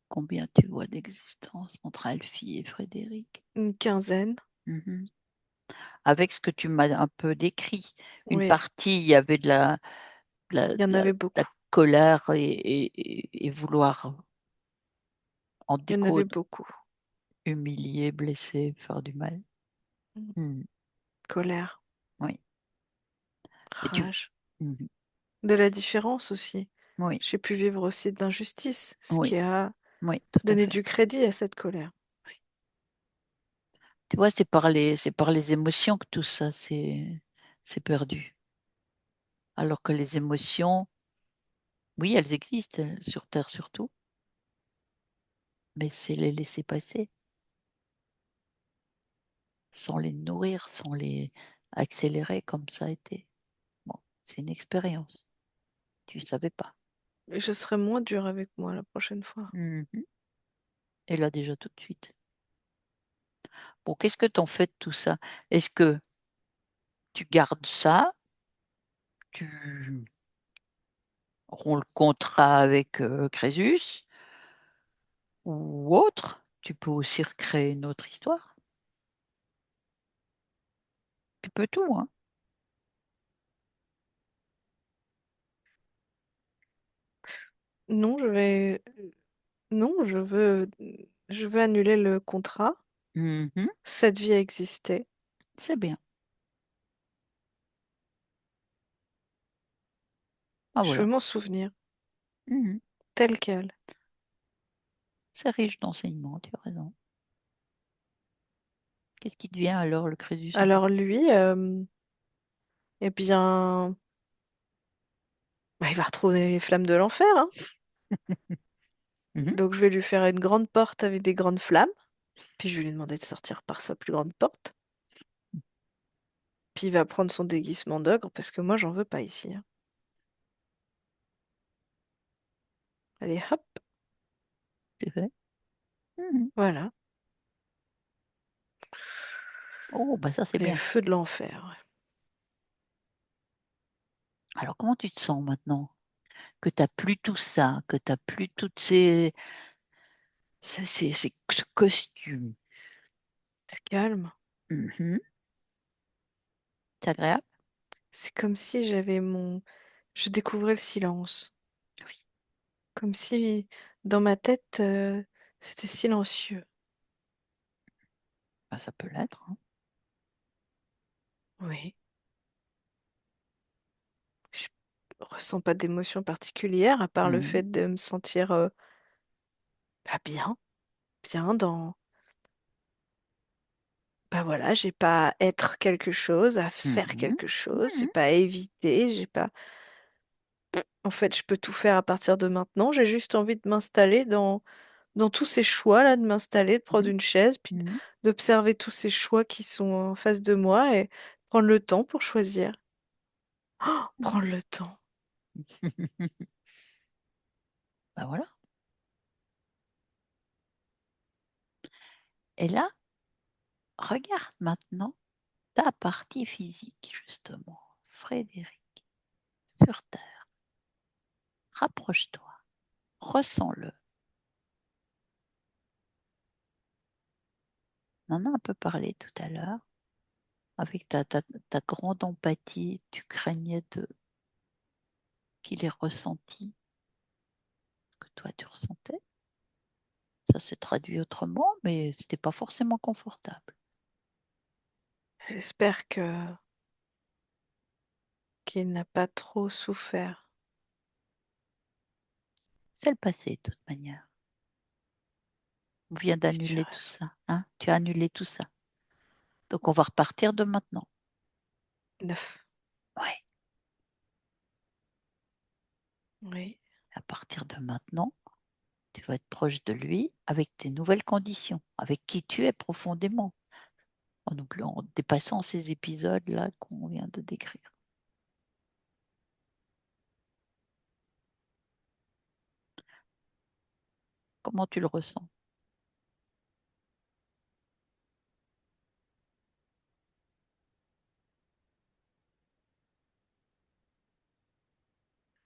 Combien tu vois d'existence entre Alfie et Frédéric? Une quinzaine. Mhm. Avec ce que tu m'as un peu décrit, une Oui, partie, il y avait il y en de avait la beaucoup. colère et vouloir en Il y en avait découdre, beaucoup. humilier, blesser, faire du mal. Mm. Mhm. Colère, Oui. Et tu... rage. Mhm. De la différence aussi. Oui, J'ai pu vivre aussi de l'injustice, ce oui, qui a oui, tout à donné fait. du crédit à cette colère. Tu vois, c'est par les émotions que tout ça c'est perdu. Alors que les émotions, oui, elles existent sur Terre surtout, mais c'est les laisser passer, sans les nourrir, sans les accélérer comme ça a été. Bon, c'est une expérience. Tu ne savais pas. Et je serai moins dure avec moi la prochaine fois. Mhm. Et là déjà tout de suite. Bon, qu'est-ce que t'en fais de tout ça? Est-ce que tu gardes ça, tu romps le contrat avec Crésus ou autre? Tu peux aussi recréer une autre histoire. Tu peux tout, hein. Non, non, je veux annuler le contrat. Mhm. Cette vie a existé. C'est bien. Ah Je veux voilà. m'en souvenir, Mhm. tel quel. C'est riche d'enseignements, tu as raison. Qu'est-ce qui devient alors le Crésus en Alors question? lui, eh bien, bah, il va retrouver les flammes de l'enfer, hein. Mhm. Donc je vais lui faire une grande porte avec des grandes flammes. Puis je vais lui demander de sortir par sa plus grande porte. Puis il va prendre son déguisement d'ogre parce que moi j'en veux pas ici, hein. Allez, hop, C'est vrai. Mhm. voilà. Oh, bah ça c'est Les bien. feux de l'enfer, ouais. Alors comment tu te sens maintenant? Que tu n'as plus tout ça, que tu n'as plus toutes ces costumes. C'est calme. Mhm. C'est agréable? C'est comme si j'avais mon... Je découvrais le silence. Oui. Comme si dans ma tête, c'était silencieux. Bah, ça peut l'être, hein. Oui. Je ressens pas d'émotion particulière à part le Mhm. fait de me sentir bah, bien, bien dans... Bah voilà, j'ai pas à être quelque chose, à faire Mhm. quelque chose, j'ai Mhm. pas à éviter, j'ai pas... En fait, je peux tout faire à partir de maintenant. J'ai juste envie de m'installer dans tous ces choix-là, de m'installer, de prendre Mhm. une chaise, puis Mhm. d'observer tous ces choix qui sont en face de moi et prendre le temps pour choisir. Oh, Mhm. prendre le temps. Bah voilà. Et là, regarde maintenant ta partie physique, justement. Frédéric, sur Terre. Rapproche-toi, ressens-le. On en a un peu parlé tout à l'heure. Avec ta grande empathie, tu craignais qu'il ait ressenti ce que toi tu ressentais. Ça s'est traduit autrement, mais c'était pas forcément confortable. J'espère que qu'il n'a pas trop souffert. C'est le passé, de toute manière. On vient Oui, tu as d'annuler tout raison. ça, hein? Tu as annulé tout ça. Donc on va repartir de maintenant. Neuf. Ouais. Oui. À partir de maintenant, tu vas être proche de lui avec tes nouvelles conditions, avec qui tu es profondément, en dépassant ces épisodes-là qu'on vient de décrire. Comment tu le ressens?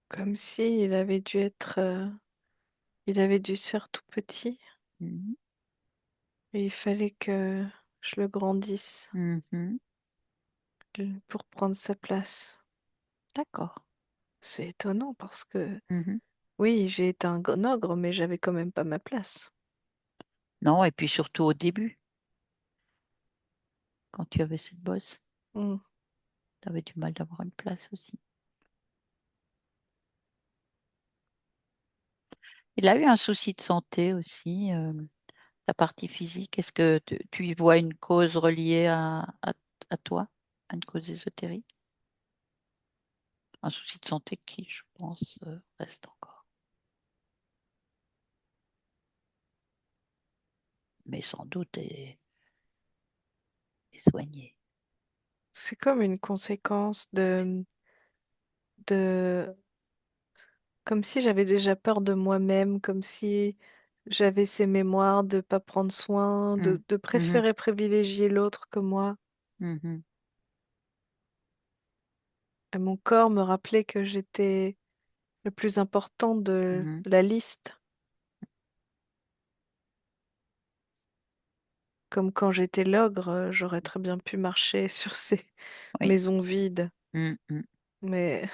Comme si il avait dû se faire tout petit Mhm. et il fallait que je le grandisse Mhm. pour prendre sa place. D'accord. C'est étonnant parce que Mhm. oui, j'ai été un ogre, mais j'avais quand même pas ma place. Non, et puis surtout au début, quand tu avais cette bosse, Mm. tu avais du mal d'avoir une place aussi. Il a eu un souci de santé aussi, ta partie physique. Est-ce que tu y vois une cause reliée à toi, à une cause ésotérique? Un souci de santé qui, je pense, reste encore, mais sans doute est soigné. C'est comme une conséquence de, comme si j'avais déjà peur de moi-même, comme si j'avais ces mémoires de pas prendre soin, Mm. de Mhm. préférer privilégier l'autre que moi. Mhm. Et mon corps me rappelait que j'étais le plus important de Mhm. la liste, comme quand j'étais l'ogre, j'aurais très bien pu marcher sur ces Oui. maisons vides, Mm, mm, mais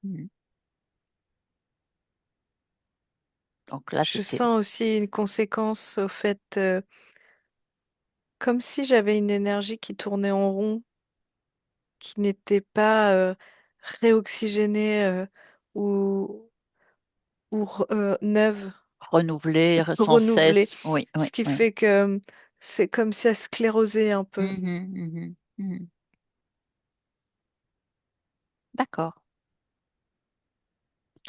mm. Donc là, je c'était sens aussi une conséquence au fait, comme si j'avais une énergie qui tournait en rond, qui n'était pas réoxygénée ou, neuve, renouvelé sans renouvelée, cesse. Oui, oui, ce qui oui. fait que c'est comme si elle sclérosait un peu. Mhm, mhm, mhm. D'accord.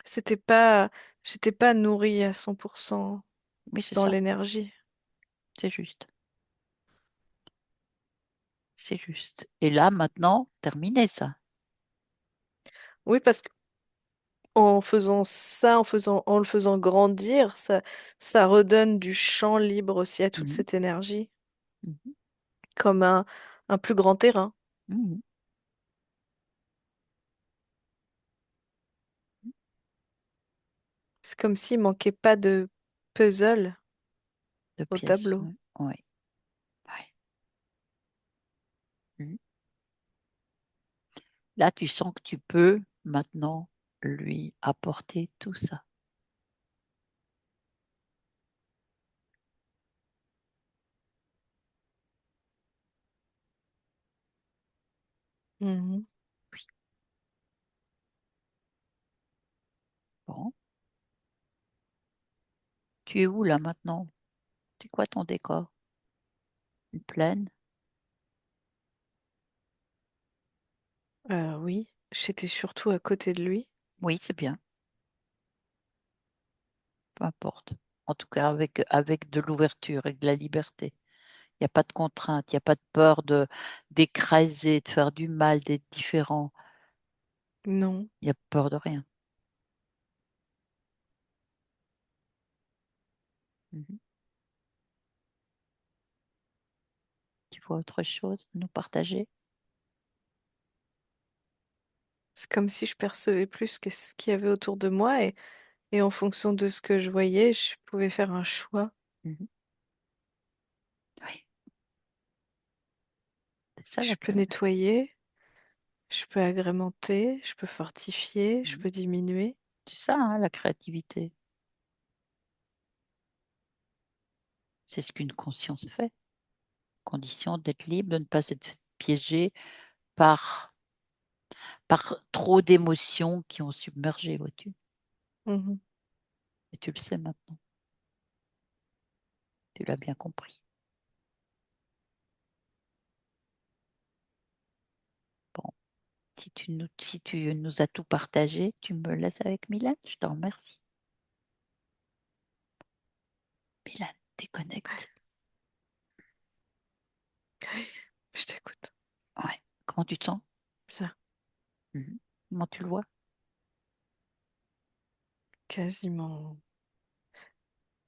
C'était pas, j'étais pas nourrie à 100% Oui, c'est dans ça. l'énergie. C'est juste. C'est juste. Et là, maintenant, terminé ça. Oui, parce qu'en faisant ça, en le faisant grandir, ça redonne du champ libre aussi à toute Mhm, cette énergie, mhm, comme un plus grand terrain. mhm. C'est comme s'il manquait pas de puzzle Deux au pièces. tableau. Oui, oui, oui. Mhm. Là, tu sens que tu peux maintenant lui apporter tout ça. Mhm. Oui. Bon. Tu es où là maintenant? C'est quoi ton décor? Une plaine? Oui, j'étais surtout à côté de lui. Oui, c'est bien. Peu importe. En tout cas, avec de l'ouverture et de la liberté. Il n'y a pas de contrainte, il n'y a pas de peur d'écraser, de faire du mal, d'être différent. Non, Il n'y a peur de rien. Mhm. Tu vois autre chose à nous partager? c'est comme si je percevais plus que ce qu'il y avait autour de moi et en fonction de ce que je voyais, je pouvais faire un choix. Mhm. Oui, c'est ça Je peux nettoyer, je peux agrémenter, je peux fortifier, je Mhm. peux diminuer. C'est ça, hein, la créativité. C'est ce qu'une conscience fait. Condition d'être libre, de ne pas être piégé par, par trop d'émotions qui ont submergé, vois-tu. Mhm. Et tu le sais maintenant. Tu l'as bien compris. Bon, si tu nous as tout partagé, tu me laisses avec Mylène. Je te remercie. Mylène, déconnecte. Je t'écoute. Ouais. Comment tu te sens? Bien. Mhm. Comment tu le vois? quasiment.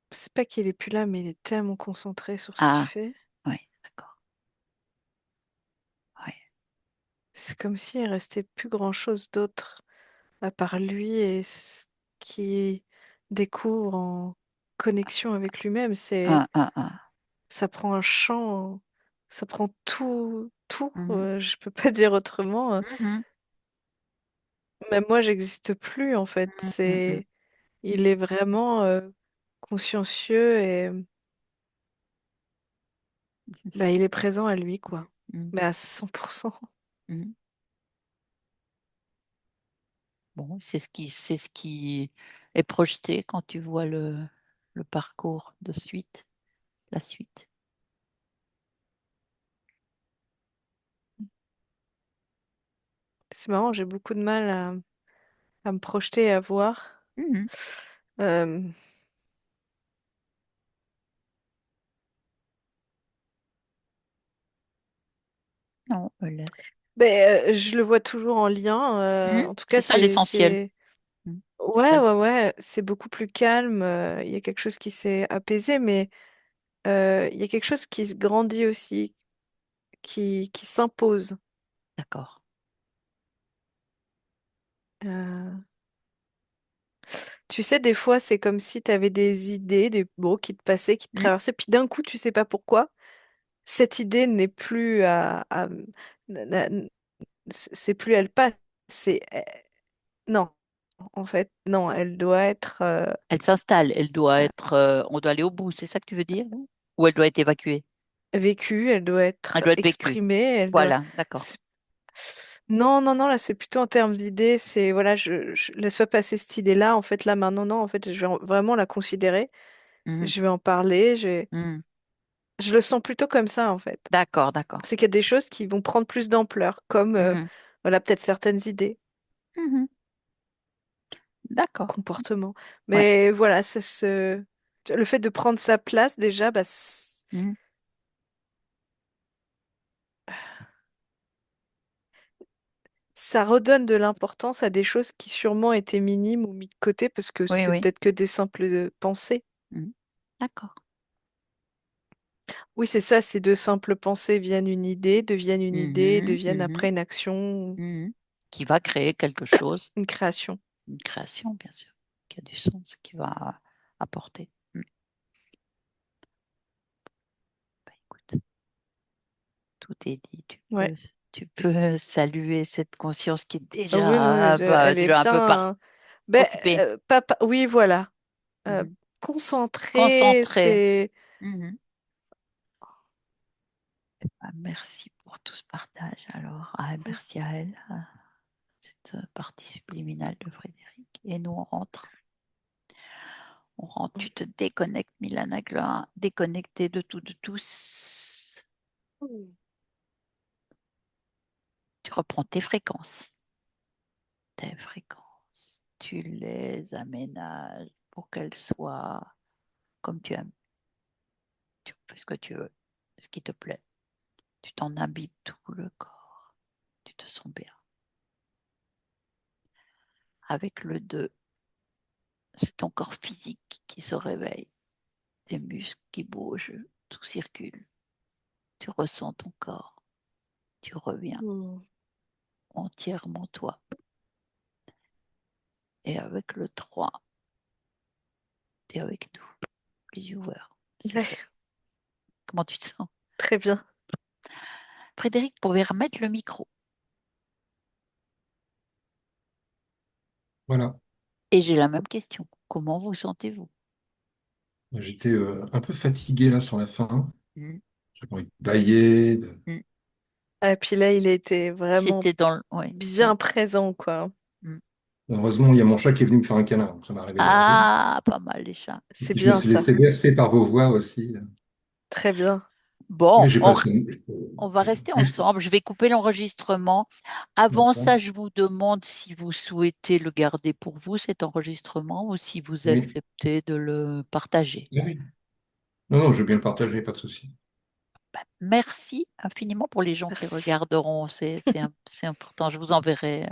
C'est pas qu'il est plus là, mais il est tellement concentré sur ce qu'il Ah, fait. oui, d'accord. Oui. C'est comme s'il restait plus grand-chose d'autre à part lui et ce qu'il découvre en connexion avec lui-même. Ah, ah, ah. Ça prend un champ, ça prend tout, tout. Mhm, Je peux pas dire autrement. mhm, Même moi, j'existe plus en fait. mhm, mhm. Il est vraiment consciencieux et bah, il est présent à lui, quoi. Mhm, Mais à 100%. mhm. Bon, c'est ce qui est projeté quand tu vois le parcours de suite, la suite. C'est marrant, j'ai beaucoup de mal à me projeter et à voir. Mhm. Euh, Non, laisse. je le vois toujours en lien. Mhm. En tout C'est cas, ça l'essentiel. Ouais, C'est ça. ouais, c'est beaucoup plus calme. Il y a quelque chose qui s'est apaisé, mais il y a quelque chose qui se grandit aussi, qui s'impose. D'accord. Euh, Tu sais, des fois, c'est comme si tu avais des idées, des mots qui te passaient, qui te Mhm. traversaient, puis d'un coup, tu sais pas pourquoi, cette idée n'est plus na- na- c'est plus elle passe, c'est non, en fait, non, elle doit être Elle s'installe, elle doit euh, être, on doit aller au bout, c'est ça que tu veux dire? Ou elle doit être évacuée? vécue, elle doit Elle être doit être vécue. exprimée, elle doit. Voilà, d'accord. c'est- Non, non, non, là, c'est plutôt en termes d'idées, c'est voilà, je laisse pas passer cette idée-là, en fait, là, maintenant, non, en fait, je vais vraiment la considérer, Mhm, je vais en parler, mhm. je le sens plutôt comme ça, en fait. D'accord, d'accord. C'est qu'il y a des choses qui vont prendre plus d'ampleur, comme Mhm, voilà, peut-être certaines idées, mhm. D'accord. comportements. Ouais. Mais voilà, le fait de prendre sa place, déjà, bah, Mhm. ça redonne de l'importance à des choses qui sûrement étaient minimes ou mis de côté parce que Oui, c'était oui. peut-être que des simples pensées. Mhm. D'accord. Oui, c'est ça, ces deux simples pensées viennent une idée, deviennent une idée, Mhm, deviennent mhm, après une action, mhm. Qui va créer quelque chose, une création. une création, bien sûr, qui a du sens, qui va apporter. Bah, écoute, tout est dit. Ouais. Tu peux saluer cette conscience qui est Ah oui, non, elle est déjà un peu bien. occupée. Oui, voilà. Euh, Mhm. concentrée, Concentrée. c'est. Mhm. Ah, merci pour tout ce partage. Alors, merci à elle, à cette partie subliminale de Frédéric. Et nous, on rentre. On rentre. Tu te déconnectes, Milana Gloire, déconnectée de tout, de tous. Tu reprends tes fréquences. Tes fréquences. Tu les aménages pour qu'elles soient comme tu aimes. Tu fais ce que tu veux, ce qui te plaît. Tu t'en imbibes tout le corps. Tu te sens bien. Avec le 2, c'est ton corps physique qui se réveille, tes muscles qui bougent, tout circule. Tu ressens ton corps. Tu reviens Hmm. entièrement toi. Et avec le 3, tu es avec nous, les viewers. C'est fait. Ouais, Comment tu te sens? très bien. Frédéric pouvait remettre le micro. Voilà. Et j'ai la même question. Comment vous sentez-vous? J'étais un peu fatigué là sur la fin. Mm, J'avais envie de bailler. mm. Et puis là, il était vraiment C'était dans le... Ouais, ouais. bien présent, quoi. Mm. Heureusement, il y a mon chat qui est venu me faire un câlin, donc ça m'a réveillé un peu. Ah, pas mal les chats. C'est Je me bien suis ça. laissé bercer par vos voix aussi. Très bien. Bon, Mais j'ai passé. on va rester Juste. ensemble. Je vais couper l'enregistrement. Avant D'accord. ça, je vous demande si vous souhaitez le garder pour vous, cet enregistrement, ou si vous Oui. acceptez de le partager. Ah oui. Non, non, je veux bien le partager, pas de souci. Bah, merci infiniment pour les gens qui Merci. regarderont. C'est important. Je vous enverrai.